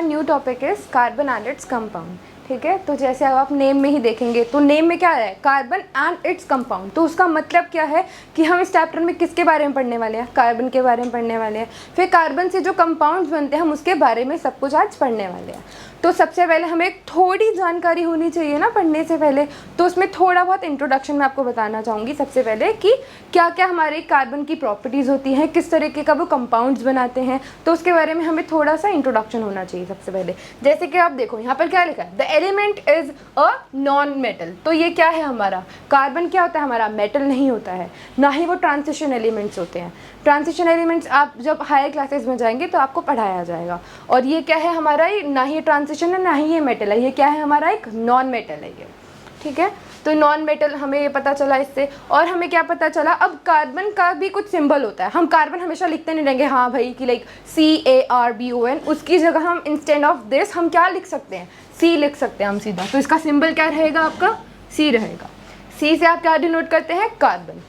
Our new topic is carbon and its compound. ठीक है, तो जैसे अब आप नेम में ही देखेंगे तो नेम में क्या है, कार्बन एंड इट्स कंपाउंड। तो उसका मतलब क्या है कि हम इस चैप्टर में किसके बारे में पढ़ने वाले हैं, कार्बन के बारे में पढ़ने वाले हैं। फिर कार्बन से जो कंपाउंड्स बनते हैं हम उसके बारे में सब कुछ आज पढ़ने वाले हैं। तो सबसे पहले हमें थोड़ी जानकारी होनी चाहिए ना पढ़ने से पहले, तो उसमें थोड़ा बहुत इंट्रोडक्शन मैं आपको बताना चाहूँगी सबसे पहले कि क्या क्या हमारे कार्बन की प्रॉपर्टीज़ होती हैं, किस तरीके का वो कंपाउंड्स बनाते हैं। तो उसके बारे में हमें थोड़ा सा इंट्रोडक्शन होना चाहिए सबसे पहले। जैसे कि आप देखो यहाँ पर क्या लिखा है, the element is a non metal. तो ये क्या है हमारा कार्बन, क्या होता है हमारा मेटल नहीं होता है, ना ही वो ट्रांजिशन एलिमेंट्स होते हैं। ट्रांजिशन एलिमेंट्स आप जब हायर क्लासेस में जाएंगे तो आपको पढ़ाया जाएगा। और ये क्या है हमारा, ना ही ट्रांजिशन है ना ही ये मेटल है, ये क्या है हमारा एक नॉन मेटल है ये। ठीक है, तो नॉन मेटल हमें ये पता चला इससे। और हमें क्या पता चला, अब कार्बन का भी कुछ सिंबल होता है। हम कार्बन हमेशा लिखते नहीं रहेंगे हाँ भाई कि लाइक CARBON, उसकी जगह हम इंस्टेड ऑफ दिस हम क्या लिख सकते हैं, C लिख सकते हैं हम सीधा। तो इसका सिंबल क्या रहेगा आपका, C रहेगा। C से आप क्या डिनोट करते हैं, कार्बन।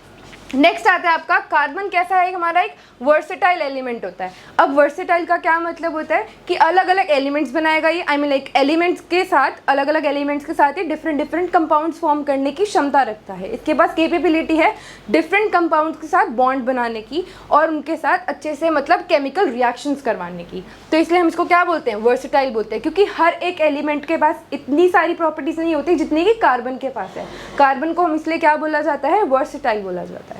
नेक्स्ट आता है आपका कार्बन कैसा है, हमारा एक वर्सेटाइल एलिमेंट होता है। अब वर्सेटाइल का क्या मतलब होता है कि अलग अलग एलिमेंट्स बनाएगा ये, आई मीन लाइक एलिमेंट्स के साथ, अलग अलग एलिमेंट्स के साथ ही डिफरेंट डिफरेंट कंपाउंड्स फॉर्म करने की क्षमता रखता है। इसके पास कैपेबिलिटी है डिफरेंट कंपाउंड्स के साथ बॉन्ड बनाने की और उनके साथ अच्छे से मतलब केमिकल रिएक्शंस करवाने की। तो इसलिए हम इसको क्या बोलते हैं, वर्सेटाइल बोलते हैं, क्योंकि हर एक एलिमेंट के पास इतनी सारी प्रॉपर्टीज नहीं होती जितनी कि कार्बन के पास है। कार्बन को हम इसलिए क्या बोला जाता है, वर्सेटाइल बोला जाता है।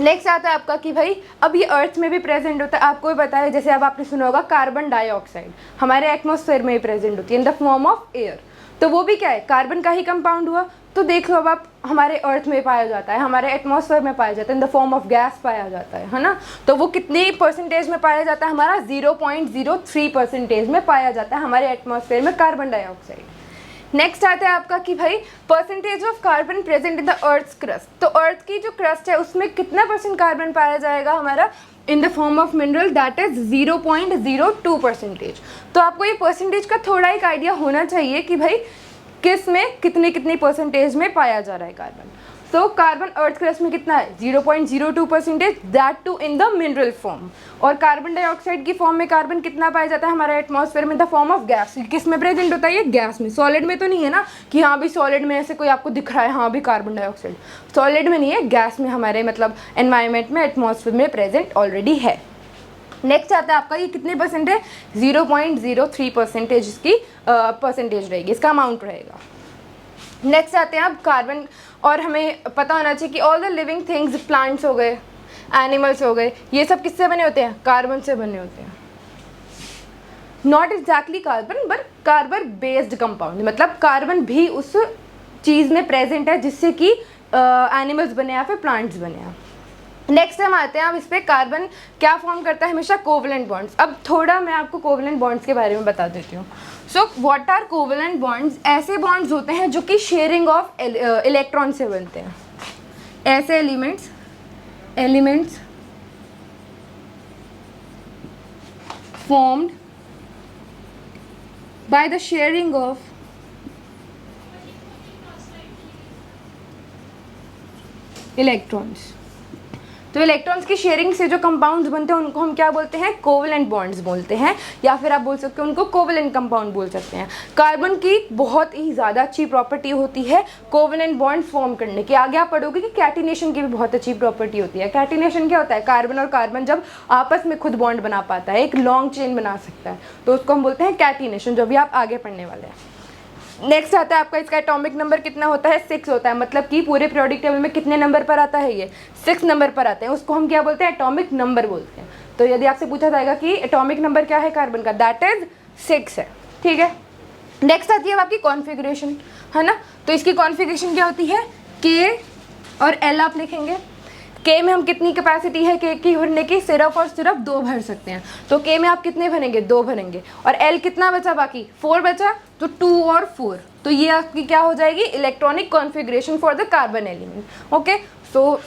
नेक्स्ट आता है आपका कि भाई अब ये अर्थ में भी प्रेजेंट होता है। आपको भी पता है, जैसे अब आपने सुना होगा कार्बन डाइऑक्साइड हमारे एटमॉस्फेयर में ही प्रेजेंट होती है in the form of air. तो वो भी क्या है, कार्बन का ही कंपाउंड हुआ। तो देख लो अब आप हमारे अर्थ में पाया जाता है, हमारे एटमॉस्फेयर में पाया जाता है, in the form of gas पाया जाता है ना। तो वो कितनी परसेंटेज में पाया जाता है, हमारा 0.03% में पाया जाता है हमारे एटमॉस्फेयर में कार्बन डाइऑक्साइड। नेक्स्ट आता है आपका कि भाई percentage of carbon present in the earth crust. तो अर्थ की जो क्रस्ट है उसमें कितना % कार्बन पाया जाएगा हमारा, in the form of mineral, that is 0.02%। तो आपको ये परसेंटेज का थोड़ा एक आइडिया होना चाहिए कि भाई किस में कितनी कितनी परसेंटेज में पाया जा रहा है कार्बन। तो कार्बन अर्थ क्रस्ट में कितना है, 0.02%, that too in the mineral form. और कार्बन डाइऑक्साइड की फॉर्म में कार्बन कितना पाया जाता है हमारे एटमॉस्फेयर में, द फॉर्म ऑफ गैस। किस में प्रेजेंट होता है ये, गैस में। सॉलिड में तो नहीं है ना कि हाँ भी सॉलिड में ऐसे कोई आपको दिख रहा है हाँ भी कार्बन डाइऑक्साइड, सॉलिड में नहीं है, गैस में हमारे मतलब एनवायरनमेंट में एटमॉस्फेयर में प्रेजेंट ऑलरेडी है। नेक्स्ट आता है आपका ये कितने % है, 0.03% इसकी परसेंटेज रहेगी, इसका अमाउंट रहेगा। नेक्स्ट आते हैं आप कार्बन, और हमें पता होना चाहिए कि all the living things, plants हो गए, एनिमल्स हो गए, ये सब किससे बने होते हैं, कार्बन से बने होते हैं। Not exactly carbon but carbon based compound, मतलब कार्बन भी उस चीज़ में प्रेजेंट है जिससे कि एनिमल्स बने या फिर प्लांट्स बने हैं। नेक्स्ट हम आते हैं अब इस पर, कार्बन क्या फॉर्म करता है हमेशा, कोवलेंट बॉन्ड्स। अब थोड़ा मैं आपको कोवलेंट बॉन्ड्स के बारे में बता देती हूँ। So what are covalent bonds, ऐसे बॉन्ड्स होते हैं जो कि शेयरिंग ऑफ इलेक्ट्रॉन से बनते हैं। ऐसे elements formed by the sharing of electrons. तो इलेक्ट्रॉन्स की शेयरिंग से जो कंपाउंड्स बनते हैं उनको हम क्या बोलते हैं, कोवलेंट बॉन्ड्स बोलते हैं, या फिर आप बोल सकते हैं उनको कोवलेंट कंपाउंड बोल सकते हैं। कार्बन की बहुत ही ज़्यादा अच्छी प्रॉपर्टी होती है कोवलेंट बॉन्ड फॉर्म करने की। आगे आप पढ़ोगे कि कैटिनेशन की भी बहुत अच्छी प्रॉपर्टी होती है। कैटिनेशन क्या होता है, कार्बन और कार्बन जब आपस में खुद बॉन्ड बना पाता है, एक लॉन्ग चेन बना सकता है, तो उसको हम बोलते हैं कैटिनेशन, जो भी आप आगे पढ़ने वाले हैं। नेक्स्ट आता है आपका, इसका एटॉमिक नंबर कितना होता है, 6 होता है। मतलब कि पूरे पीरियोडिक टेबल में कितने नंबर पर आता है, ये 6 नंबर पर आता है। उसको हम क्या बोलते हैं, एटॉमिक नंबर बोलते हैं। तो यदि आपसे पूछा जाएगा कि एटॉमिक नंबर क्या है कार्बन का, दैट इज 6 है। ठीक है, नेक्स्ट आती है अब आपकी कॉन्फ़िगरेशन, है ना। तो इसकी कॉन्फ़िगरेशन क्या होती है, K और L आप लिखेंगे। K में हम कितनी कैपेसिटी है K की भरने की, सिर्फ और सिर्फ 2 भर सकते हैं। तो K में आप कितने भरेंगे, 2 भरेंगे। और L कितना बचा बाकी, 4 बचा, तो 2 और 4। तो ये आपकी क्या हो जाएगी, electronic configuration for the carbon element. Okay, so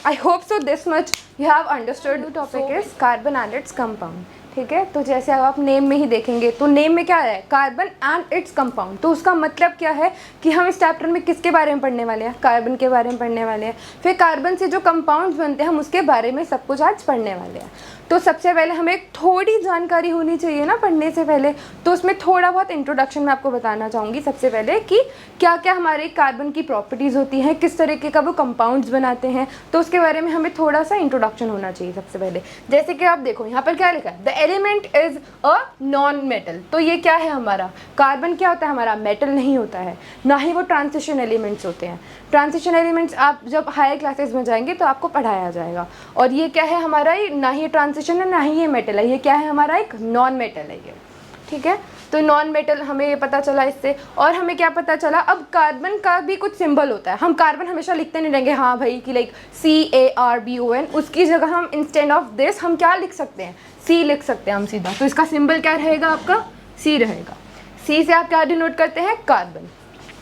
I hope so this much you have understood. Topic is carbon and its compound. ठीक है, तो जैसे अब आप नेम में ही देखेंगे तो नेम में क्या है, कार्बन एंड इट्स कंपाउंड। तो उसका मतलब क्या है कि हम इस चैप्टर में किसके बारे में पढ़ने वाले हैं, कार्बन के बारे में पढ़ने वाले हैं। फिर कार्बन से जो कंपाउंड्स बनते हैं हम उसके बारे में सब कुछ आज पढ़ने वाले हैं। तो सबसे पहले हमें थोड़ी जानकारी होनी चाहिए ना पढ़ने से पहले, तो उसमें थोड़ा बहुत इंट्रोडक्शन मैं आपको बताना चाहूँगी सबसे पहले कि क्या क्या हमारे कार्बन की प्रॉपर्टीज़ होती हैं, किस तरीके का वो कंपाउंड्स बनाते हैं, तो उसके बारे में हमें थोड़ा सा इंट्रोडक्शन होना चाहिए सबसे पहले। जैसे कि आप देखो यहाँ पर क्या लिखा है, the element is a non metal. तो ये क्या है हमारा कार्बन, क्या होता है हमारा मेटल नहीं होता है, ना ही वो ट्रांजिशन एलिमेंट्स होते हैं। ट्रांजिशन एलिमेंट्स आप जब हायर क्लासेस में जाएंगे तो आपको पढ़ाया जाएगा। और ये क्या है हमारा, ना ही ट्रांजिशन है ना ही ये मेटल है, ये क्या है हमारा एक नॉन मेटल है ये, ठीक है। तो नॉन मेटल हमें ये पता चला इससे। और हमें क्या पता चला, अब कार्बन का भी कुछ सिंबल होता है। हम कार्बन हमेशा लिखते नहीं रहेंगे हाँ भाई कि लाइक CARBON, उसकी जगह हम इंस्टेड ऑफ दिस हम क्या लिख सकते हैं, C लिख सकते हैं हम सीधा। तो इसका सिंबल क्या रहेगा आपका, C रहेगा। C से आप क्या डिनोट करते हैं, कार्बन।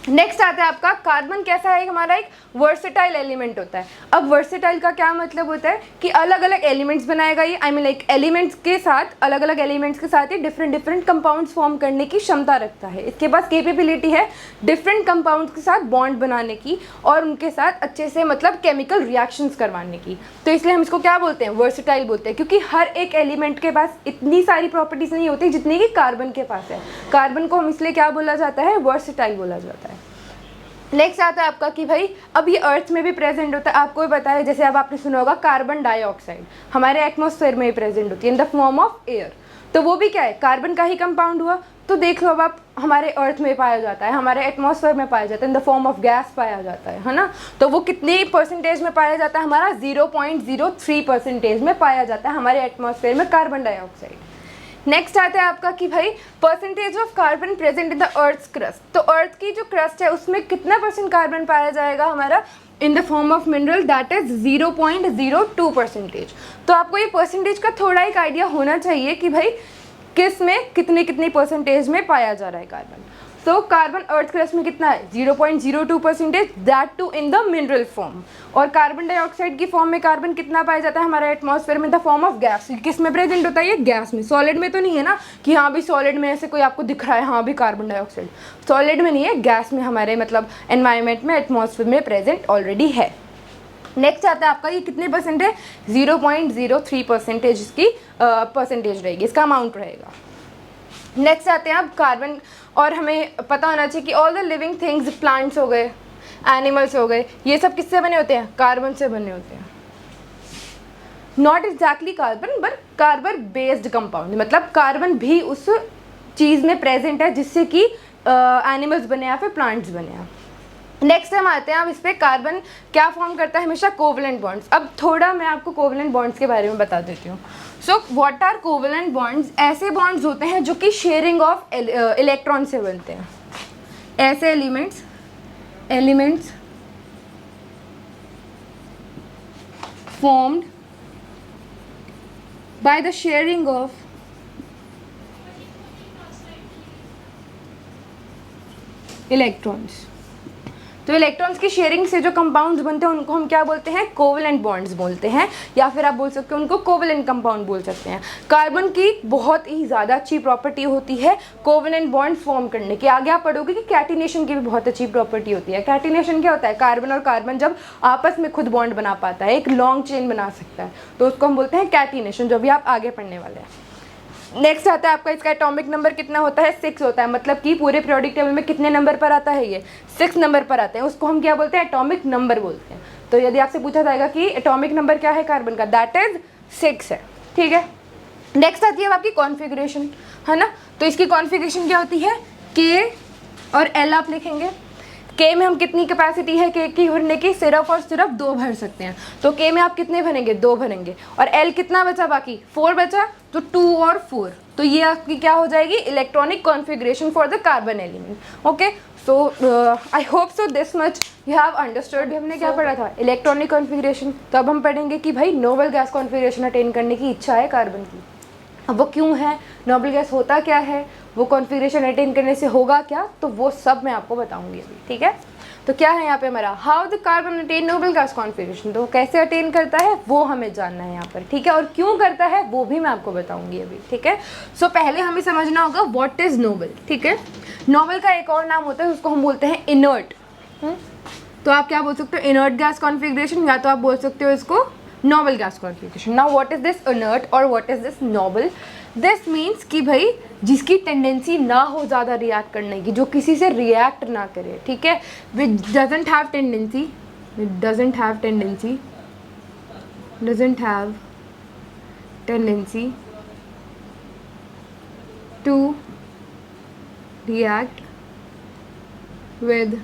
नेक्स्ट आता है आपका कार्बन कैसा है, हमारा एक वर्सेटाइल एलिमेंट होता है। अब वर्सेटाइल का क्या मतलब होता है कि अलग अलग एलिमेंट्स बनाएगा ये, आई मीन लाइक एलिमेंट्स के साथ, अलग अलग एलिमेंट्स के साथ ही डिफरेंट डिफरेंट कंपाउंड्स फॉर्म करने की क्षमता रखता है। इसके पास कैपेबिलिटी है डिफरेंट कंपाउंड्स के साथ बॉन्ड बनाने की और उनके साथ अच्छे से मतलब केमिकल रिएक्शंस करवाने की। तो इसलिए हम इसको क्या बोलते हैं, वर्सेटाइल बोलते हैं, क्योंकि हर एक एलिमेंट के पास इतनी सारी प्रॉपर्टीज नहीं होती जितनी कि कार्बन के पास है। कार्बन को हम इसलिए क्या बोला जाता है, वर्सेटाइल बोला जाता है। नेक्स्ट आता है आपका कि भाई अब ये अर्थ में भी प्रेजेंट होता है। आपको भी पता है, जैसे अब आपने सुना होगा कार्बन डाइऑक्साइड हमारे एटमॉस्फेयर में ही प्रेजेंट होती है in the form of air. तो वो भी क्या है, कार्बन का ही कंपाउंड हुआ। तो देख लो अब आप हमारे अर्थ में पाया जाता है, हमारे एटमॉस्फेयर में पाया जाता है, in the form of gas पाया जाता है ना। तो वो कितनी परसेंटेज में पाया जाता है, हमारा 0.03% में पाया जाता है हमारे एटमॉस्फेयर में कार्बन डाइऑक्साइड। नेक्स्ट आता है आपका कि भाई percentage of carbon present in the earth crust. तो अर्थ की जो क्रस्ट है उसमें कितना % कार्बन पाया जाएगा हमारा, in the form of mineral, that is 0.02%। तो आपको ये परसेंटेज का थोड़ा एक आइडिया होना चाहिए कि भाई किस में कितनी कितनी परसेंटेज में पाया जा रहा है कार्बन। तो कार्बन अर्थ क्रस्ट में कितना है, 0.02%, that too in the mineral form. और कार्बन डाइऑक्साइड की फॉर्म में कार्बन कितना पाया जाता है हमारे एटमॉस्फेयर में, द फॉर्म ऑफ गैस। किस में प्रेजेंट होता है ये, गैस में। सॉलिड में तो नहीं है ना कि हाँ भी सॉलिड में ऐसे कोई आपको दिख रहा है हाँ भी कार्बन डाइऑक्साइड, सॉलिड में नहीं है, गैस में हमारे मतलब एनवायरनमेंट में एटमॉस्फेयर में प्रेजेंट ऑलरेडी है। नेक्स्ट आता है आपका ये कितने % है, 0.03% इसकी परसेंटेज रहेगी, इसका अमाउंट रहेगा। नेक्स्ट आते हैं आप कार्बन, और हमें पता होना चाहिए कि all the living things, plants हो गए, एनिमल्स हो गए, ये सब किससे बने होते हैं, कार्बन से बने होते हैं। Not exactly carbon but carbon based compound, मतलब कार्बन भी उस चीज़ में प्रेजेंट है जिससे कि एनिमल्स बने या फिर प्लांट्स बने हैं। नेक्स्ट हम आते हैं अब इस पर, कार्बन क्या फॉर्म करता है हमेशा, कोवलेंट बॉन्ड्स। अब थोड़ा मैं आपको कोवलेंट बॉन्ड्स के बारे में बता देती हूँ। So what are covalent bonds, ऐसे बॉन्ड्स होते हैं जो कि शेयरिंग ऑफ इलेक्ट्रॉन से बनते हैं। ऐसे elements formed by the sharing of electrons. तो इलेक्ट्रॉन्स की शेयरिंग से जो कंपाउंड्स बनते हैं उनको हम क्या बोलते हैं, कोवलेंट बॉन्ड्स बोलते हैं, या फिर आप बोल सकते हैं उनको कोवलेंट कंपाउंड बोल सकते हैं। कार्बन की बहुत ही ज़्यादा अच्छी प्रॉपर्टी होती है कोवलेंट बॉन्ड फॉर्म करने की। आगे आप पढ़ोगे कि कैटिनेशन की भी बहुत अच्छी प्रॉपर्टी होती है। कैटिनेशन क्या होता है, कार्बन और कार्बन जब आपस में खुद बॉन्ड बना पाता है, एक लॉन्ग चेन बना सकता है, तो उसको हम बोलते हैं कैटिनेशन, जो भी आप आगे पढ़ने वाले हैं। नेक्स्ट आता है आपका, इसका एटॉमिक नंबर कितना होता है, 6 होता है। मतलब कि पूरे पीरियोडिक टेबल में कितने नंबर पर आता है, ये 6 नंबर पर आते हैं। उसको हम क्या बोलते हैं, एटॉमिक नंबर बोलते हैं। तो यदि आपसे पूछा जाएगा कि एटॉमिक नंबर क्या है कार्बन का, दैट इज 6 है, ठीक है। नेक्स्ट आती है अब आपकी कॉन्फ़िगरेशन, है ना। तो इसकी कॉन्फ़िगरेशन क्या होती है, K और L आप लिखेंगे। K में हम कितनी कैपेसिटी है K की भरने की, सिर्फ और सिर्फ 2 भर सकते हैं। तो K में आप कितने भरेंगे, 2 भरेंगे। और L कितना बचा बाकी, 4 बचा, तो 2 और 4। तो ये आपकी क्या हो जाएगी, electronic configuration for the carbon element. Okay, so I hope so this much you have understood. हमने क्या पढ़ा था, इलेक्ट्रॉनिक कॉन्फ़िगरेशन। तो अब हम पढ़ेंगे कि भाई नोबल गैस कॉन्फ़िगरेशन अटेन करने की इच्छा है कार्बन की। अब वो क्यों है, नोबल गैस होता क्या है, वो कॉन्फ़िगरेशन अटेन करने से होगा क्या, तो वो सब मैं आपको बताऊंगी अभी, ठीक है। तो क्या है यहाँ पे हमारा, how the carbon attain noble gas configuration. तो कैसे अटेन करता है वो हमें जानना है यहाँ पर, ठीक है। और क्यों करता है वो भी मैं आपको बताऊंगी अभी, ठीक है। सो पहले हमें समझना होगा व्हाट इज़ नोबल, ठीक है। नोबल का एक और नाम होता है, उसको हम बोलते हैं इनर्ट। तो आप क्या बोल सकते हो, इनर्ट गैस कॉन्फ़िगरेशन, या तो आप बोल सकते हो इसको noble gas configuration. Now what is this inert और what is this noble? This means कि भाई जिसकी टेंडेंसी ना हो ज़्यादा रिएक्ट करने की, जो किसी से रिएक्ट ना करे, ठीक है, which doesn't have tendency, doesn't have tendency to react with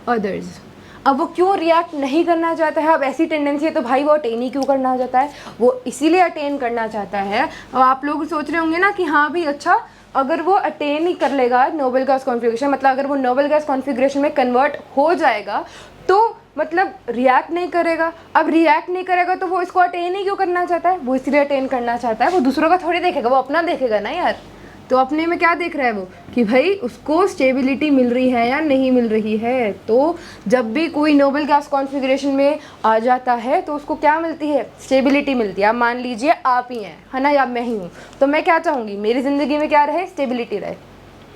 others। अब वो क्यों रिएक्ट नहीं करना चाहता है? अब ऐसी टेंडेंसी है तो भाई वो अटेन ही क्यों करना चाहता है? वो इसीलिए अटेन करना चाहता है। और आप लोग सोच रहे होंगे ना कि हाँ भी अच्छा, अगर वो अटेन ही कर लेगा नोबल गैस कॉन्फ़िगरेशन, मतलब अगर वो नोबल गैस कॉन्फ़िगरेशन में कन्वर्ट हो जाएगा तो मतलब रिएक्ट नहीं करेगा। अब रिएक्ट नहीं करेगा तो वो इसको अटेन ही क्यों करना चाहता है? वो इसलिए अटेन करना चाहता है, वो दूसरों का थोड़ी देखेगा, वो अपना देखेगा ना यार। तो अपने में क्या देख रहा है वो, कि भाई उसको स्टेबिलिटी मिल रही है या नहीं मिल रही है। तो जब भी कोई नोबल गैस कॉन्फ़िगरेशन में आ जाता है तो उसको क्या मिलती है? स्टेबिलिटी मिलती है। अब मान लीजिए आप ही हैं, है ना, या मैं ही हूँ, तो मैं क्या चाहूँगी? मेरी ज़िंदगी में क्या रहे? स्टेबिलिटी रहे,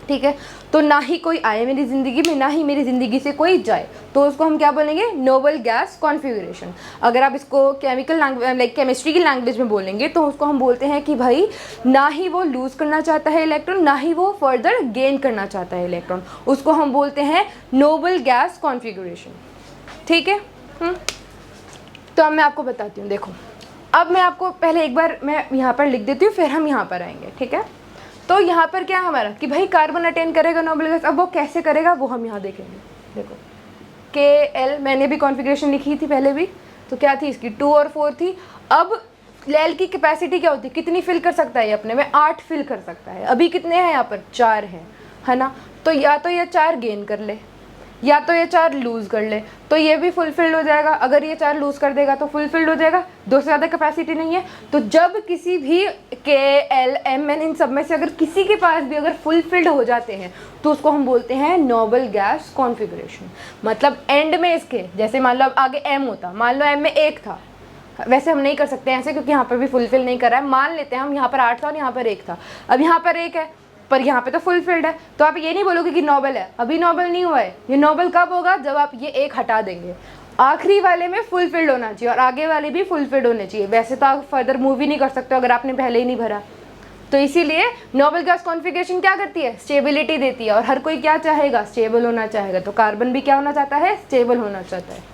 ठीक है। तो ना ही कोई आए मेरी ज़िंदगी में, ना ही मेरी ज़िंदगी से कोई जाए, तो उसको हम क्या बोलेंगे? Nobel gas configuration. अगर आप इसको केमिकल लैंग्वेज, लाइक केमिस्ट्री की लैंग्वेज में बोलेंगे तो उसको हम बोलते हैं कि भाई ना ही वो लूज़ करना चाहता है इलेक्ट्रॉन, ना ही वो फर्दर गेन करना चाहता है इलेक्ट्रॉन, उसको हम बोलते हैं नोबल गैस कॉन्फ़िगरेशन, ठीक है। तो अब मैं आपको बताती हूँ, देखो अब मैं आपको पहले एक बार मैं यहाँ पर लिख देती हूँ, फिर हम यहाँ पर आएंगे, ठीक है। तो यहाँ पर क्या है हमारा कि भाई कार्बन अटेन करेगा नोबल गैस। अब वो कैसे करेगा वो हम यहाँ देखेंगे। देखो KL मैंने भी कॉन्फ़िगरेशन लिखी थी पहले भी, तो क्या थी इसकी? 2 और 4 थी। अब L की कैपेसिटी क्या होती है? कितनी फिल कर सकता है ये? अपने में 8 फिल कर सकता है। अभी कितने हैं यहाँ पर? 4 हैं, है ना। तो या तो ये 4 गेन कर ले, या तो ये 4 लूज़ कर ले, तो ये भी फुलफिल्ड हो जाएगा। अगर ये 4 लूज़ कर देगा तो फुलफिल्ड हो जाएगा, 2 से ज़्यादा कैपेसिटी नहीं है। तो जब किसी भी KL MN इन सब में से अगर किसी के पास भी अगर फुलफिल्ड हो जाते हैं तो उसको हम बोलते हैं नोबल गैस कॉन्फ़िगरेशन। मतलब एंड में इसके, जैसे मान लो अब आगे M होता, मान लो M में 1 था, वैसे हम नहीं कर सकते ऐसे क्योंकि यहाँ पर भी फुलफिल नहीं कर रहा है। मान लेते हैं हम यहाँ पर 8 था और यहाँ पर 1 था, अब यहाँ पर 1 है पर यहाँ पे तो फुलफिल्ड है, तो आप ये नहीं बोलोगे कि नोबल है। अभी नोबल नहीं हुआ है, ये नोबल कब होगा? जब आप ये 1 हटा देंगे। आखिरी वाले में फुलफिल्ड होना चाहिए और आगे वाले भी फुलफिल्ड होने चाहिए। वैसे तो आप फर्दर मूव ही नहीं कर सकते अगर आपने पहले ही नहीं भरा। तो इसीलिए नोबल गैस कॉन्फ़िगरेशन क्या करती है? स्टेबिलिटी देती है, और हर कोई क्या चाहेगा? स्टेबल होना चाहेगा। तो कार्बन भी क्या होना चाहता है? स्टेबल होना चाहता है।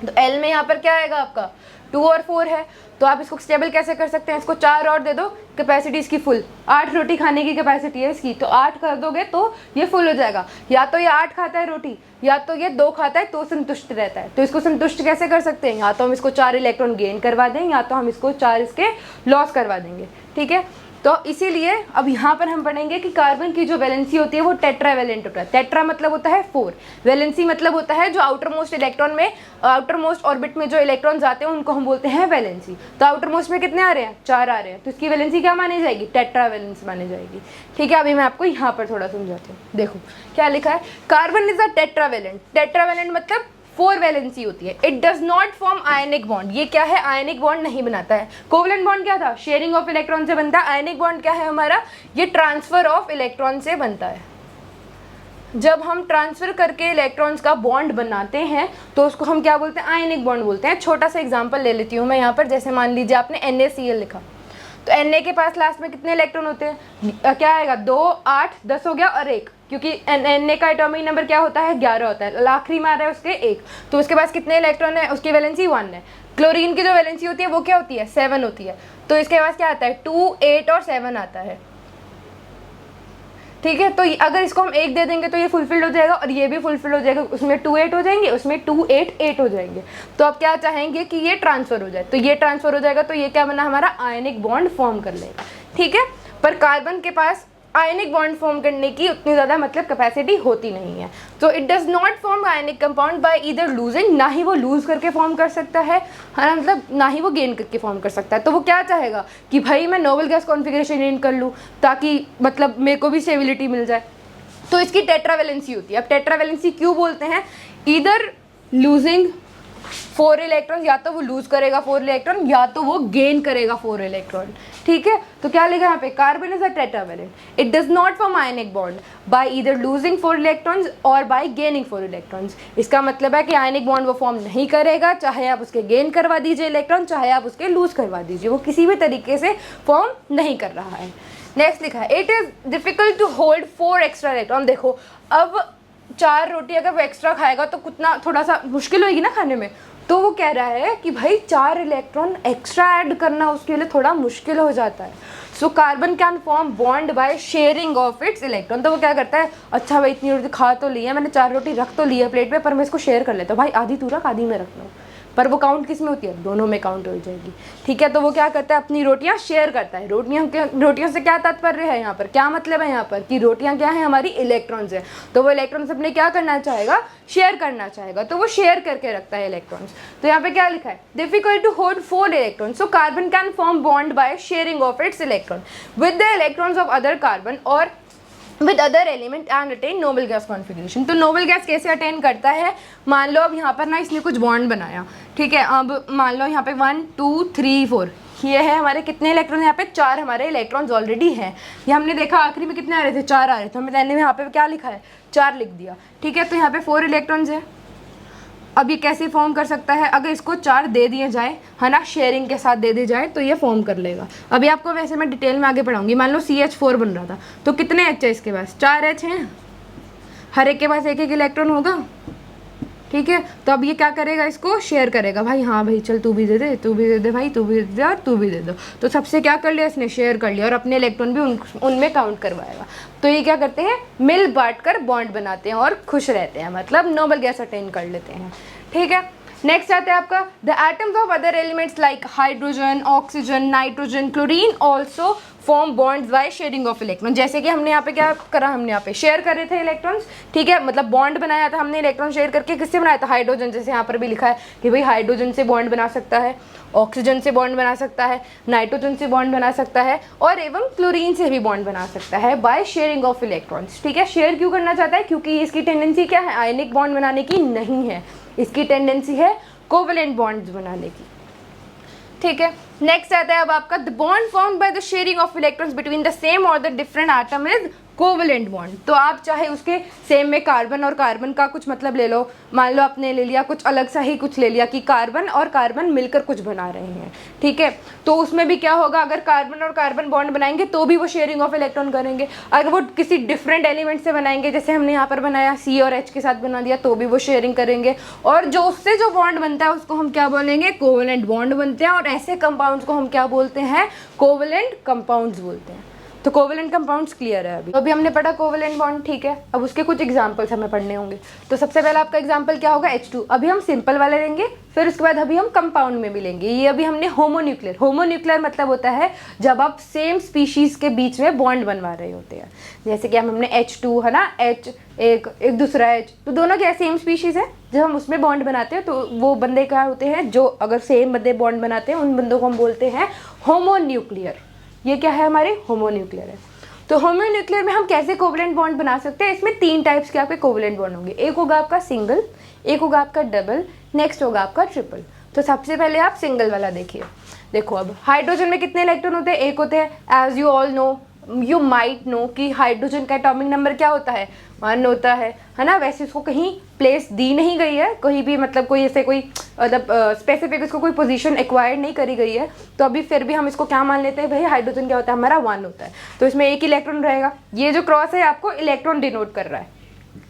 तो L में यहाँ पर क्या आएगा आपका? 2 और 4 है, तो आप इसको स्टेबल कैसे कर सकते हैं? इसको 4 और दे दो, कैपेसिटी इसकी फुल। 8 रोटी खाने की कैपेसिटी है इसकी, तो 8 कर दोगे तो ये फुल हो जाएगा। या तो ये 8 खाता है रोटी, या तो ये 2 खाता है तो संतुष्ट रहता है। तो इसको संतुष्ट कैसे कर सकते हैं? या तो हम इसको 4 इलेक्ट्रॉन गेन करवा दें, या तो हम इसको 4 इसके लॉस करवा देंगे, ठीक है। तो इसीलिए अब यहाँ पर हम पढ़ेंगे कि कार्बन की जो वैलेंसी होती है वो टेट्रावैलेंट होता है। टेट्रा मतलब होता है 4, वैलेंसी मतलब होता है जो आउटर मोस्ट इलेक्ट्रॉन में, आउटर मोस्ट ऑर्बिट में जो इलेक्ट्रॉन्स आते हैं उनको हम बोलते हैं वैलेंसी। तो आउटर मोस्ट में कितने आ रहे हैं? 4 आ रहे हैं, तो इसकी वैलेंसी क्या मानी जाएगी? टेट्रावैलेंस मानी जाएगी, ठीक है। अभी मैं आपको यहाँ पर थोड़ा समझाती हूँ। देखो क्या लिखा है, carbon is a tetravalent. Tetravalent मतलब 4 वैलेंसी होती है। It does not form ionic bond. ये क्या है? आयनिक बॉन्ड नहीं बनाता है। कोवलेंट बॉन्ड क्या था? शेयरिंग ऑफ इलेक्ट्रॉन से बनता है। आयनिक बॉन्ड क्या है हमारा? ये ट्रांसफर ऑफ इलेक्ट्रॉन से बनता है। जब हम ट्रांसफर करके इलेक्ट्रॉन्स का बॉन्ड बनाते हैं तो उसको हम क्या बोलते हैं? आयनिक बॉन्ड बोलते हैं। छोटा सा एग्जांपल ले लेती हूँ मैं यहाँ पर। जैसे मान लीजिए आपने NaCl लिखा, तो Na के पास लास्ट में कितने इलेक्ट्रॉन होते हैं? क्या आएगा? 2, 8, 10 हो गया और 1, क्योंकि Na का एटॉमिक नंबर क्या होता है? 11 होता है। आखिरी में आ रहा है उसके 1, तो उसके पास कितने इलेक्ट्रॉन है? उसकी वैलेंसी 1 है। क्लोरीन की जो वैलेंसी होती है वो क्या होती है? 7 होती है। तो इसके पास क्या आता है? 2, 8 और 7 आता है, ठीक है। तो अगर इसको हम 1 दे देंगे तो ये फुलफिल्ड हो जाएगा और ये भी फुलफिल्ड हो जाएगा। उसमें 2, 8 हो जाएंगे, उसमें 2, 8, 8 हो जाएंगे। तो आप क्या चाहेंगे कि ये ट्रांसफर हो जाए, तो ये ट्रांसफर हो जाएगा, तो ये क्या बना हमारा? आयनिक बॉन्ड फॉर्म कर लेगा, ठीक है। पर कार्बन के पास आयनिक बॉन्ड फॉर्म करने की उतनी ज़्यादा मतलब कैपेसिटी होती नहीं है। तो it does not form ionic compound bye either losing, ना ही वो लूज करके फॉर्म कर सकता है ना, मतलब ना ही वो गेन करके फॉर्म कर सकता है। तो वो क्या चाहेगा कि भाई मैं नोबल गैस कॉन्फ़िगरेशन गेन कर लूँ ताकि मतलब मेरे को भी स्टेबिलिटी मिल जाए। तो इसकी टेट्रावैलेंसी होती है। अब टेट्रावैलेंसी क्यों बोलते हैं? ईदर लूजिंग 4 इलेक्ट्रॉन, या तो वो लूज करेगा 4 इलेक्ट्रॉन या तो वो गेन करेगा 4 इलेक्ट्रॉन। ठीक है, तो क्या लिखा यहाँ पे, carbon is a tetravalent, it does not form ionic bond by either losing 4 electrons और बाय गेनिंग 4 इलेक्ट्रॉन्स। इसका मतलब है कि आयनिक बॉन्ड वो फॉर्म नहीं करेगा, चाहे आप उसके गेन करवा दीजिए इलेक्ट्रॉन, चाहे आप उसके लूज करवा दीजिए, वो किसी भी तरीके से फॉर्म नहीं कर रहा है। नेक्स्ट लिखा है, it is difficult to hold 4 extra electron. देखो अब 4 रोटी अगर वो एक्स्ट्रा खाएगा तो कितना थोड़ा सा मुश्किल होगी ना खाने में, तो वो कह रहा है कि भाई 4 इलेक्ट्रॉन एक्स्ट्रा ऐड करना उसके लिए थोड़ा मुश्किल हो जाता है। सो carbon can form bond by sharing of its electron. तो वो क्या करता है, अच्छा भाई इतनी रोटी खा तो ली है मैंने, 4 रोटी रख तो ली है प्लेट पे, पर मैं इसको शेयर कर लेता हूँ, भाई आधी तू रख आधी मैं रख लूँ, पर वो काउंट किस में होती है, दोनों में काउंट हो जाएगी। ठीक है, तो वो क्या करता है, अपनी रोटियां शेयर करता है। रोटियों से क्या तात्पर्य है यहाँ पर, क्या मतलब है यहाँ पर कि रोटियां क्या है, हमारी इलेक्ट्रॉन्स है, तो वो इलेक्ट्रॉन्स अपने क्या करना चाहेगा, शेयर करना चाहेगा, तो वो शेयर करके रखता है इलेक्ट्रॉन्स। तो यहाँ पे क्या लिखा है, difficult to hold 4 electrons, so carbon can form bond by sharing of its electron with the electrons of other carbon और with other element and attain noble gas configuration. तो नोबल गैस कैसे attain करता है, मान लो अब यहाँ पर ना इसने कुछ बॉन्ड बनाया, ठीक है, अब मान लो यहाँ पे 1 2 3 4 ये है हमारे कितने इलेक्ट्रॉन, यहाँ पे 4 हमारे इलेक्ट्रॉन्स ऑलरेडी हैं। ये हमने देखा आखिरी में कितने आ रहे थे, 4 आ रहे थे, हमने यहाँ पे क्या लिखा है, 4 लिख दिया। ठीक है, तो यहाँ पे 4 इलेक्ट्रॉन्स है। अब ये कैसे फॉर्म कर सकता है, अगर इसको 4 दे दिए जाए, है ना, शेयरिंग के साथ दे दी जाए तो ये फॉर्म कर लेगा। अभी आपको वैसे मैं डिटेल में आगे पढ़ाऊंगी। मान लो CH4 बन रहा था, तो कितने H है इसके पास, 4 H हैं, हर एक के पास एक एक इलेक्ट्रॉन होगा। ठीक है, तो अब ये क्या करेगा, इसको शेयर करेगा, भाई हाँ भाई चल तू भी दे दे, तू भी दे दे भाई, तू भी दे दे और तू भी दे दो। तो सबसे क्या कर लिया इसने, शेयर कर लिया और अपने इलेक्ट्रॉन भी उनमें काउंट करवाएगा। तो ये क्या करते हैं, मिल बांट कर बॉन्ड बनाते हैं और खुश रहते हैं, मतलब नोबल गैस अटेन कर लेते हैं। ठीक है, नेक्स्ट आता है आपका the atoms of other elements like hydrogen, oxygen, nitrogen, chlorine also form bonds bye sharing of electron. जैसे कि हमने यहाँ पे क्या करा, हमने यहाँ पे शेयर कर रहे थे इलेक्ट्रॉन्स। ठीक है, मतलब बॉन्ड बनाया था हमने, इलेक्ट्रॉन शेयर करके किससे बनाया था, हाइड्रोजन। जैसे यहाँ पर भी लिखा है कि भाई हाइड्रोजन से बॉन्ड बना सकता है, ऑक्सीजन से बॉन्ड बना सकता है, नाइट्रोजन से बॉन्ड बना सकता है और एवं क्लोरीन से भी बॉन्ड बना सकता है बाय शेयरिंग ऑफ इलेक्ट्रॉन्स। ठीक है, शेयर क्यों करना चाहता है, क्योंकि इसकी टेंडेंसी क्या है, आयनिक बॉन्ड बनाने की नहीं है, इसकी टेंडेंसी है कोवेलेंट बॉन्ड्स बनाने की। ठीक है, नेक्स्ट आता है अब आपका the bond formed by the sharing of electrons between the same और the different atom is covalent bond. तो आप चाहे उसके सेम में कार्बन और कार्बन का कुछ मतलब ले लो, मान लो आपने ले लिया कुछ अलग सा ही कुछ ले लिया कि कार्बन और कार्बन मिलकर कुछ बना रहे हैं। ठीक है, तो उसमें भी क्या होगा, अगर कार्बन और कार्बन बॉन्ड बनाएंगे तो भी वो शेयरिंग ऑफ इलेक्ट्रॉन करेंगे। अगर वो किसी डिफरेंट एलिमेंट से बनाएंगे, जैसे हमने यहाँ पर बनाया C और H के साथ बना दिया, तो भी वो शेयरिंग करेंगे। और जो उससे जो बॉन्ड बनता है उसको हम क्या बोलेंगे, कोवेलेंट बॉन्ड बनते हैं। और ऐसे कंपाउंड्स को हम क्या बोलते हैं, कोवेलेंट कंपाउंड्स बोलते हैं। तो कोवेलेंट कंपाउंड्स क्लियर है। अभी हमने पढ़ा कोवेलेंट बॉन्ड। ठीक है, अब उसके कुछ एग्जांपल्स हमें पढ़ने होंगे। तो सबसे पहला आपका एग्जांपल क्या होगा, H2। अभी हम सिंपल वाले लेंगे, फिर उसके बाद अभी हम कंपाउंड में भी लेंगे। ये अभी हमने होमोन्यूक्लियर, होमोन्यूक्लियर मतलब होता है जब आप सेम स्पीशीज के बीच में बॉन्ड बनवा रहे होते हैं। जैसे कि हमने H2 है ना, H एक दूसरा H, तो दोनों क्या सेम स्पीशीज है। जब हम उसमें बॉन्ड बनाते हैं तो वो बंदे क्या होते हैं, जो अगर सेम बंदे बॉन्ड बनाते हैं उन बंदों को हम बोलते हैं होमोन्यूक्लियर। ये क्या है, हमारे होमोन्यूक्लियर है। तो होमोन्यूक्लियर में हम कैसे कोवेलेंट बॉन्ड बना सकते हैं, इसमें 3 टाइप्स के आपके कोवेलेंट बॉन्ड होंगे। एक होगा आपका सिंगल, एक होगा आपका डबल, नेक्स्ट होगा आपका ट्रिपल। तो सबसे पहले आप सिंगल वाला देखिए। देखो अब हाइड्रोजन में कितने इलेक्ट्रॉन होते हैं, एक होते हैं। As you all know, you might know कि हाइड्रोजन का एटॉमिक नंबर क्या होता है, 1 होता है ना। वैसे उसको कहीं प्लेस दी नहीं गई है कहीं भी, मतलब कोई ऐसे कोई मतलब स्पेसिफिक इसको कोई पोजीशन एक्वायर्ड नहीं करी गई है। तो अभी फिर भी हम इसको क्या मान लेते हैं, भाई हाइड्रोजन क्या होता है हमारा, 1 होता है। तो इसमें एक इलेक्ट्रॉन रहेगा। ये जो क्रॉस है आपको इलेक्ट्रॉन डिनोट कर रहा है।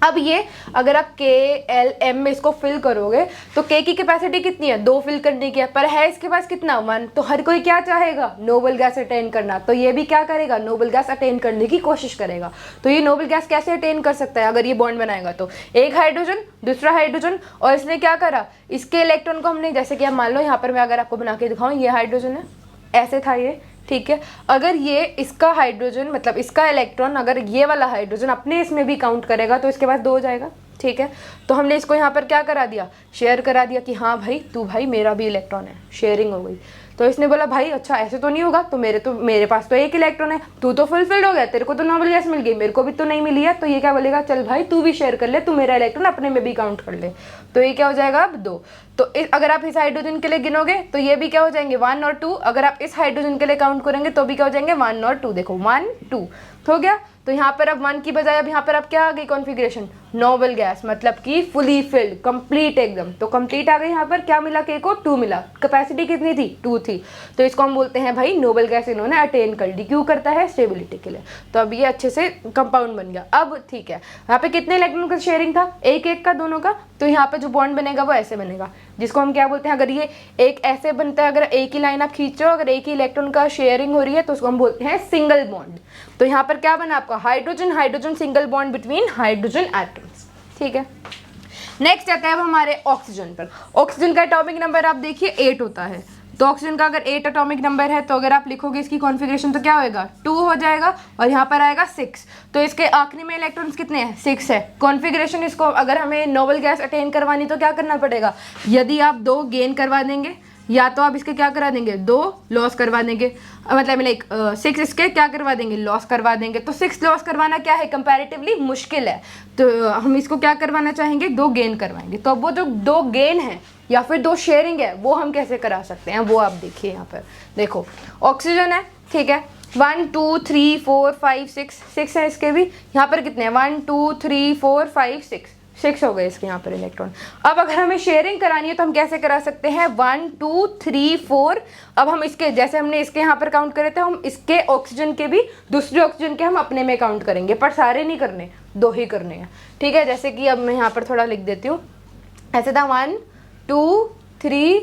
अब ये अगर आप K L M में इसको फिल करोगे तो K की कैपेसिटी कितनी है, 2 फिल करने की है, पर है इसके पास कितना, 1। तो हर कोई क्या चाहेगा, नोबल गैस अटेन करना। तो ये भी क्या करेगा, नोबल गैस अटेन करने की कोशिश करेगा। तो ये नोबल गैस कैसे अटेन कर सकता है, अगर ये बॉन्ड बनाएगा तो एक हाइड्रोजन, दूसरा हाइड्रोजन, और इसने क्या करा, इसके इलेक्ट्रॉन को हमने, जैसे कि आप मान लो यहाँ पर मैं अगर आपको बना के दिखाऊँ, ये हाइड्रोजन है, ऐसे था ये। ठीक है, अगर ये इसका हाइड्रोजन मतलब इसका इलेक्ट्रॉन, अगर ये वाला हाइड्रोजन अपने इसमें भी काउंट करेगा तो इसके पास 2 हो जाएगा। ठीक है, तो हमने इसको यहाँ पर क्या करा दिया, शेयर करा दिया कि हाँ भाई तू भाई मेरा भी इलेक्ट्रॉन है, शेयरिंग हो गई। तो इसने बोला भाई अच्छा ऐसे तो नहीं होगा, तो मेरे पास तो एक इलेक्ट्रॉन है, तू तो फुलफिल्ड हो गया, तेरे को तो नोबल गैस मिल गई, मेरे को भी तो नहीं मिली है। तो ये क्या बोलेगा, चल भाई तू भी शेयर कर ले, तू मेरा इलेक्ट्रॉन अपने में भी काउंट कर ले। तो ये क्या हो जाएगा अब 2। तो अगर आप इस हाइड्रोजन के लिए गिनोगे तो ये भी क्या हो जाएंगे 1 और 2। अगर आप इस हाइड्रोजन के लिए काउंट करेंगे तो भी क्या हो जाएंगे 1 और 2। देखो 1 2 हो गया। तो यहाँ पर अब 1 की बजाय अब यहाँ पर अब क्या आ गई कॉन्फ़िगरेशन, नोबल गैस, मतलब कि फुली फिल्ड, कंप्लीट एकदम। तो कंप्लीट आ गई। यहाँ पर क्या मिला, के को 2 मिला। कैपेसिटी कितनी थी, 2 थी। तो इसको हम बोलते हैं भाई नोबल गैस इन्होंने अटेन कर ली। क्यों करता है, स्टेबिलिटी के लिए। तो अब ये अच्छे से कंपाउंड बन गया। अब ठीक है, यहाँ पे कितने इलेक्ट्रॉन का शेयरिंग था, एक एक का दोनों का। तो यहाँ पे जो बॉन्ड बनेगा वो ऐसे बनेगा, जिसको हम क्या बोलते हैं, अगर ये एक ऐसे बनता है, अगर एक ही लाइन आप खींच रहे हो, अगर एक ही इलेक्ट्रॉन का शेयरिंग हो रही है तो उसको हम बोलते हैं सिंगल बॉन्ड। तो यहाँ पर क्या बना आपका, hydrogen hydrogen single bond between hydrogen atoms. ठीक है, नेक्स्ट आता है अब हमारे ऑक्सीजन पर। ऑक्सीजन का एटॉमिक नंबर आप देखिए 8 होता है। तो ऑक्सीजन का अगर 8 एटॉमिक नंबर है तो अगर आप लिखोगे इसकी कॉन्फ़िगरेशन तो क्या होएगा, 2 हो जाएगा और यहाँ पर आएगा 6। तो इसके आखिरी में इलेक्ट्रॉन्स कितने हैं, 6 है। कॉन्फ़िगरेशन इसको अगर हमें नोबल गैस अटेन करवानी तो क्या करना पड़ेगा, यदि आप 2 गेन करवा देंगे या तो आप इसके क्या करा देंगे, 2 लॉस करवा देंगे, मतलब लाइक 6 इसके क्या करवा देंगे, लॉस करवा देंगे। तो 6 लॉस करवाना क्या है, कंपैरेटिवली मुश्किल है। तो हम इसको क्या करवाना चाहेंगे, 2 गेन करवाएंगे। तो अब वो जो 2 गेन है या फिर 2 शेयरिंग है वो हम कैसे करा सकते हैं, वो आप देखिए। यहाँ पर देखो ऑक्सीजन है, ठीक है, 1 2 3 4 5 6 है इसके भी। यहाँ पर कितने हैं, 1 2 3 4 5 6 हो गए इसके यहाँ पर इलेक्ट्रॉन। अब अगर हमें शेयरिंग करानी है तो हम कैसे करा सकते हैं, 1 2 3 4। अब हम इसके जैसे हमने इसके यहाँ पर काउंट करे थे, हम इसके ऑक्सीजन के भी दूसरे ऑक्सीजन के हम अपने में काउंट करेंगे, पर सारे नहीं करने, 2 ही करने हैं। ठीक है, जैसे कि अब मैं यहाँ पर थोड़ा लिख देती हूँ, ऐसे था 1 2 3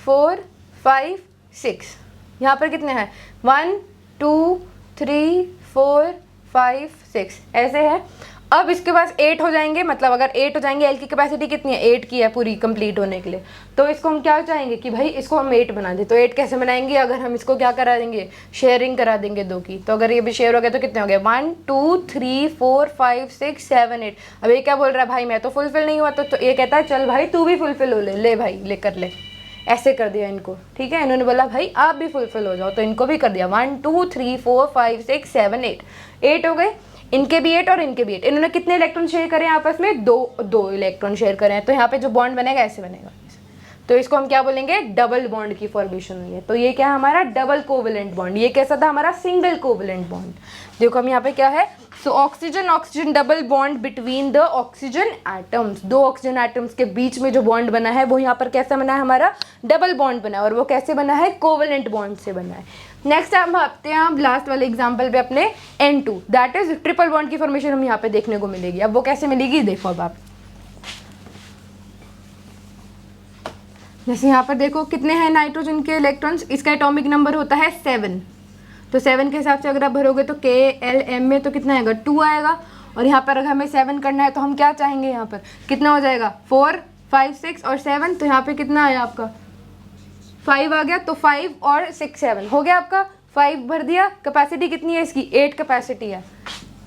4 5 6। यहाँ पर कितने हैं, 1 2 3 4 5 6 ऐसे है। अब इसके पास 8 हो जाएंगे, मतलब अगर 8 हो जाएंगे, एल की कैपेसिटी कितनी है, 8 की है पूरी कंप्लीट होने के लिए। तो इसको हम क्या चाहेंगे कि भाई इसको हम 8 बना दें। तो 8 कैसे बनाएंगे, अगर हम इसको क्या करा देंगे, शेयरिंग करा देंगे 2 की। तो अगर ये भी शेयर हो गया तो कितने हो गए, 1 2 3 4 5 6 7 8। अब ये क्या बोल रहा है, भाई मैं तो फुलफिल नहीं हुआ। तो ये कहता है चल भाई तू भी फुलफिल हो ले भाई, ले कर ले। ऐसे कर दिया इनको। ठीक है, इन्होंने बोला भाई आप भी फुलफिल हो जाओ, तो इनको भी कर दिया 1 2 3 4 5 6 7 8। 8 हो गए, इनके भी 8 और इनके भी 8। इन्होंने कितने इलेक्ट्रॉन शेयर करें आपस में, 2 इलेक्ट्रॉन शेयर करें। तो यहाँ पे जो बॉन्ड बनेगा ऐसे बनेगा। तो इसको हम क्या बोलेंगे, डबल बॉन्ड की फॉर्मेशन हुई है। तो ये क्या है हमारा डबल कोवेलेंट बॉन्ड। ये कैसा था हमारा, सिंगल कोवेलेंट बॉन्ड। देखो हम यहाँ पे क्या है, so oxygen oxygen double bond between the oxygen atoms. 2 oxygen atoms के बीच में जो बॉन्ड बना है वो यहाँ पर कैसा बना है, हमारा डबल बॉन्ड बना है। और वो कैसे बना है, कोवेलेंट बॉन्ड से बना है। नेक्स्ट हम आते हैं हम लास्ट वाले एग्जाम्पल पे अपने N2, that is triple bond की फॉर्मेशन हम यहाँ पे देखने को मिलेगी। अब वो कैसे मिलेगी, देखो अब आप जैसे यहाँ पर देखो कितने हैं नाइट्रोजन के इलेक्ट्रॉन्स, इसका एटॉमिक नंबर होता है 7। तो 7 के हिसाब से अगर आप भरोगे तो KLM में तो कितना आएगा, 2 आएगा। और यहाँ पर अगर हमें 7 करना है तो हम क्या चाहेंगे, यहाँ पर कितना हो जाएगा, 4 5 6 और 7। तो यहाँ पे कितना आया आपका, 5 आ गया। तो 5 और 6 7 हो गया आपका, 5 भर दिया। कैपेसिटी कितनी है इसकी, 8 कैपेसिटी है।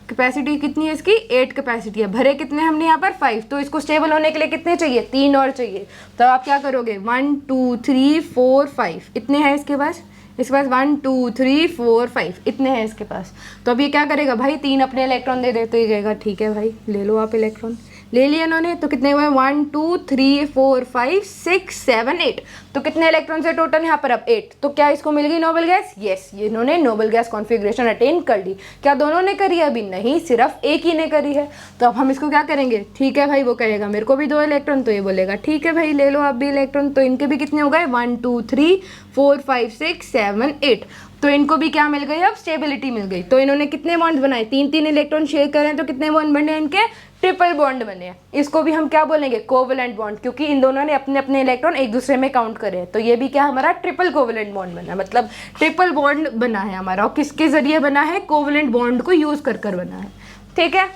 कैपेसिटी कितनी है इसकी, 8 कैपेसिटी है। भरे कितने हमने यहाँ पर 5। तो इसको स्टेबल होने के लिए कितने चाहिए, 3 और चाहिए। तो आप क्या करोगे, 1 2 3 4 5 इतने हैं इसके पास 1 2 3 4 5 इतने हैं इसके पास। तो अब ये क्या करेगा भाई, 3 अपने इलेक्ट्रॉन दे दे। तो ये कहेगा ठीक है भाई ले लो आप इलेक्ट्रॉन, ले लिए इन्होंने। तो कितने हुए, 1 2 3 4 5 6 7 8। तो कितने इलेक्ट्रॉन है टोटल यहाँ पर, अब 8। तो क्या इसको मिल गई नोबल गैस, यस, ये इन्होंने नोबल गैस कॉन्फ़िगरेशन अटेन कर ली। क्या दोनों ने करी है, अभी नहीं, सिर्फ एक ही ने करी है। तो अब हम इसको क्या करेंगे, ठीक है भाई, वो कहेगा मेरे को भी 2 इलेक्ट्रॉन। तो ये बोलेगा ठीक है भाई ले लो आप भी इलेक्ट्रॉन। तो इनके भी कितने हो गए, 1 2 3 4 5 6 7 8। तो इनको भी क्या मिल गई, अब स्टेबिलिटी मिल गई। तो इन्होंने कितने बॉन्ड बनाए, 3 इलेक्ट्रॉन शेयर करें तो कितने बॉन्ड बने इनके, ट्रिपल बॉन्ड बने हैं। इसको भी हम क्या बोलेंगे, कोवेलेंट बॉन्ड, क्योंकि इन दोनों ने अपने अपने इलेक्ट्रॉन एक दूसरे में काउंट करे हैं। तो ये भी क्या हमारा ट्रिपल कोवेलेंट बॉन्ड बना, मतलब ट्रिपल बॉन्ड बना है हमारा। और किसके जरिए बना है, कोवेलेंट बॉन्ड को यूज कर बना है। ठीक है।